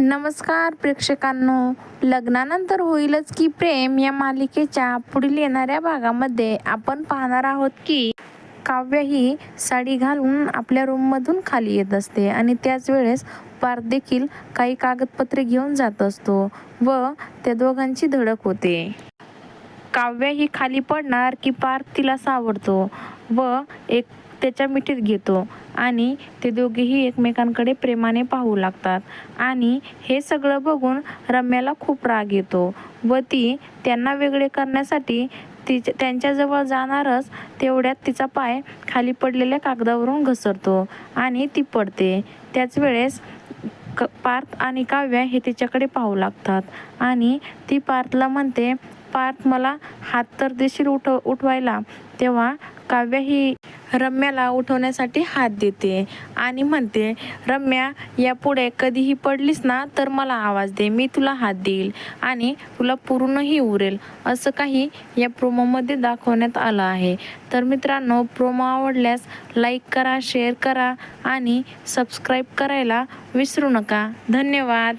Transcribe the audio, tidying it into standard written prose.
नमस्कार प्रेक्षकांनो, लग्नानंतर होईलच की प्रेम या मालिकेच्या पुढील येणाऱ्या भागामध्ये आपण पाहणार आहोत की काव्य ही साडी घालून आपल्या रूममधून खाली येत असते आणि त्याच वेळेस पार्थ देखील काही कागदपत्रे घेऊन जात असतो व त्या दोघांची धडक होते. काव्य ही खाली पडणार की पार्थ तिला सावरतो व एक त्याच्या मिठीत घेतो आणि ते दोघेही एकमेकांकडे प्रेमाने पाहू लागतात. आणि हे सगळं बघून रम्याला खूप राग येतो व ती त्यांना वेगळे करण्यासाठी त्यांच्याजवळ जाणारच तेवढ्यात तिचा पाय खाली पडलेल्या कागदावरून घसरतो आणि ती पडते. त्याच वेळेस पार्थ आणि काव्य हे तिच्याकडे पाहू लागतात आणि ती पार्थला म्हणते, पार्थ मला हात तर देशील उठवायला. तेव्हा काव्य ही रम्याला उठवण्यासाठी हात देते आणि म्हणते, रम्या यापुढे कधीही पडलीस ना तर मला आवाज दे, मी तुला हात देईल आणि तुला पूर्णही उरेल. असं काही या प्रोमोमध्ये दाखवण्यात आलं आहे. तर मित्रांनो, प्रोमो आवडल्यास लाईक करा, शेअर करा आणि सबस्क्राईब करायला विसरू नका. धन्यवाद.